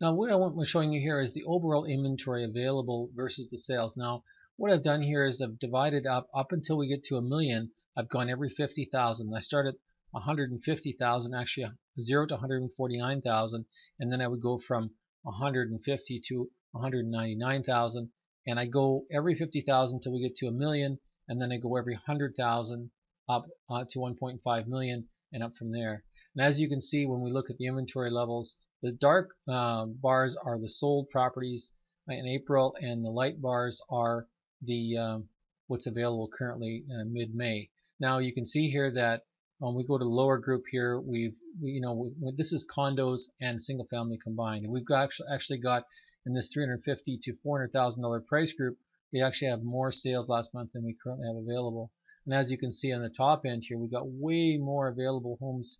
Now, what I'm showing you here is the overall inventory available versus the sales. Now, what I've done here is I've divided up until we get to a million. I've gone every 50,000. I start at 150,000, actually 0 to 149,000, and then I would go from 150 to 199,000, and I go every 50,000 until we get to a million, and then I go every 100,000 up to 1.5 million and up from there. And as you can see, when we look at the inventory levels, the dark bars are the sold properties in April, and the light bars are the what's available currently mid-May. Now you can see here that when we go to the lower group here, this is condos and single family combined, and we've got actually got in this $350,000 to $400,000 price group, we actually have more sales last month than we currently have available. And as you can see on the top end here, we've got way more available homes.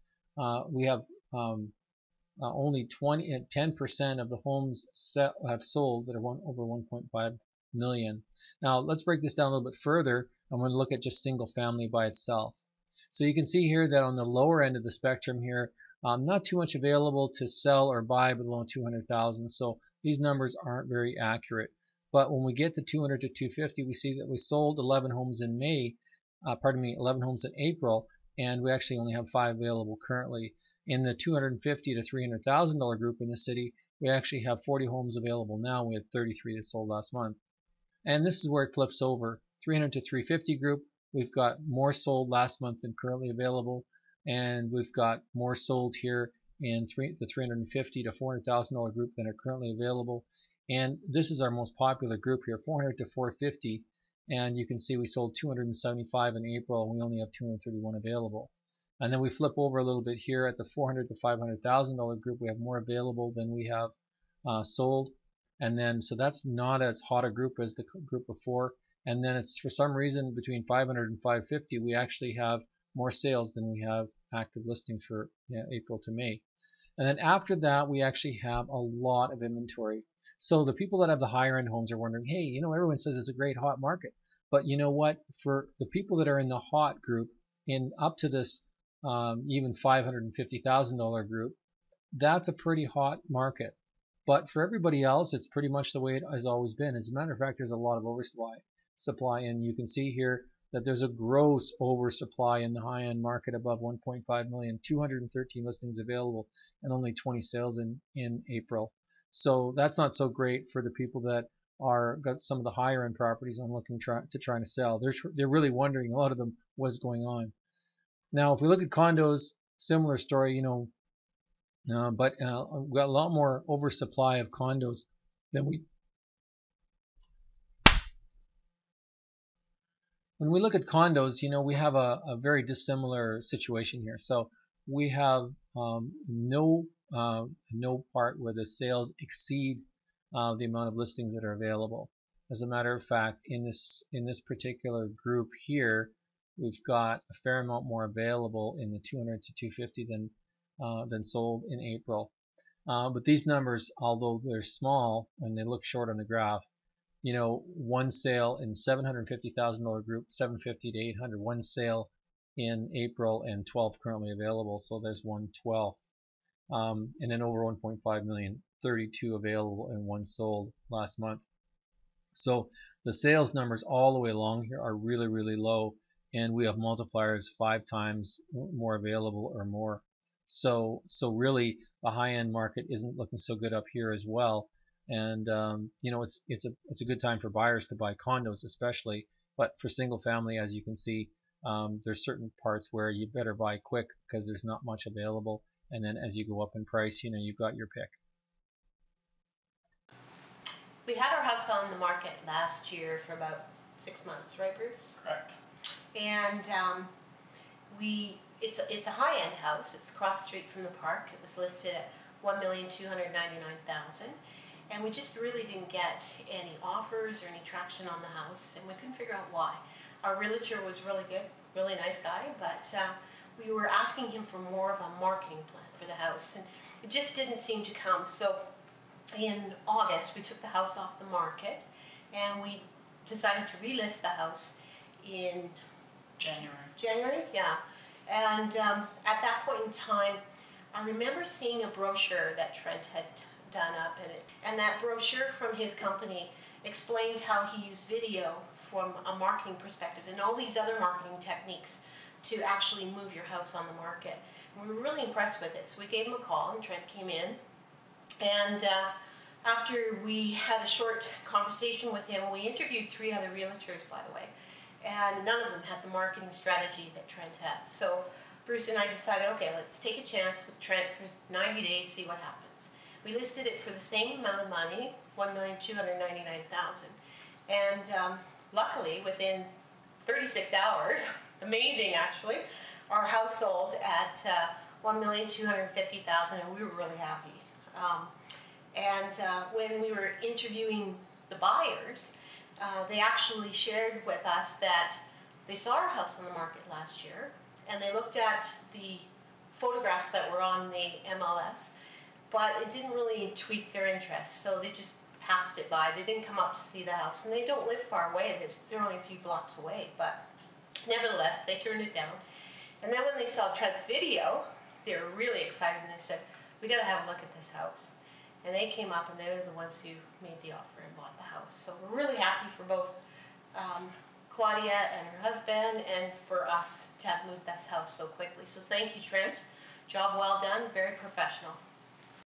We have only 10% of the homes have sold that are over 1.5 million. Now let's break this down a little bit further. I'm going to look at just single family by itself. So you can see here that on the lower end of the spectrum here, not too much available to sell or buy below 200,000. So these numbers aren't very accurate. But when we get to 200 to 250, we see that we sold 11 homes in May, 11 homes in April, and we actually only have 5 available currently. In the $250,000 to $300,000 group in the city, we actually have 40 homes available now. We had 33 that sold last month. And this is where it flips over. 300 to 350 group, we've got more sold last month than currently available, and we've got more sold here in the $350,000 to $400,000 group than are currently available. And this is our most popular group here, 400 to 450, and you can see we sold 275 in April, and we only have 231 available. And then we flip over a little bit here at the $400,000 to $500,000 group. We have more available than we have sold, and then so that's not as hot a group as the group before. And then it's for some reason between 500 and 550, we actually have more sales than we have active listings for April to May. And then after that, we actually have a lot of inventory. So the people that have the higher end homes are wondering, hey, everyone says it's a great hot market, but you know what? For the people that are in the hot group, in up to this even $550,000 group, that's a pretty hot market. But for everybody else, it's pretty much the way it has always been. As a matter of fact, there's a lot of oversupply, and you can see here that there's a gross oversupply in the high-end market above 1.5 million, 213 listings available, and only 20 sales in April. So that's not so great for the people that got some of the higher-end properties and looking to try to sell. They're really wondering, a lot of them, what's going on. Now, if we look at condos, similar story, but we've got a lot more oversupply of condos than we. When we look at condos, we have a very dissimilar situation here. So we have no part where the sales exceed the amount of listings that are available. As a matter of fact, in this particular group here, we've got a fair amount more available in the 200 to 250 than sold in April. But these numbers, although they're small and they look short on the graph, one sale in $750,000 group, 750 to 800, one sale in April, and 12 currently available. So there's 1/12, and then over 1.5 million, 32 available and one sold last month. So the sales numbers all the way along here are really, really low, and we have multipliers 5 times more available or more. So really the high-end market isn't looking so good up here as well. And it's a good time for buyers to buy condos, especially. But for single family, as you can see, there's certain parts where you better buy quick because there's not much available. And then as you go up in price, you've got your pick. We had our house on the market last year for about 6 months, right, Bruce? Correct. And it's a high-end house. It's across the street from the park. It was listed at $1,299,000. And we just really didn't get any offers or any traction on the house, and we couldn't figure out why. Our realtor was really good, really nice guy, but we were asking him for more of a marketing plan for the house, and it just didn't seem to come. So in August, we took the house off the market, and we decided to relist the house in January, yeah. And at that point in time, I remember seeing a brochure that Trent had done up, and that brochure from his company explained how he used video from a marketing perspective and all these other marketing techniques to actually move your house on the market. And we were really impressed with it, so we gave him a call, and Trent came in, and after we had a short conversation with him, we interviewed 3 other realtors, by the way, and none of them had the marketing strategy that Trent has. So Bruce and I decided, okay, let's take a chance with Trent for 90 days, see what happens. We listed it for the same amount of money, $1,299,000, and luckily within 36 hours, amazing actually, our house sold at $1,250,000, and we were really happy. When we were interviewing the buyers, they actually shared with us that they saw our house on the market last year, and they looked at the photographs that were on the MLS, but it didn't really tweak their interest, so they just passed it by. They didn't come up to see the house, and they don't live far away. They're only a few blocks away, but nevertheless, they turned it down. And then when they saw Trent's video, they were really excited, and they said, we got to have a look at this house. And they came up, and they were the ones who made the offer and bought the house. So we're really happy for both Claudia and her husband, and for us to have moved this house so quickly. So thank you, Trent. Job well done, very professional.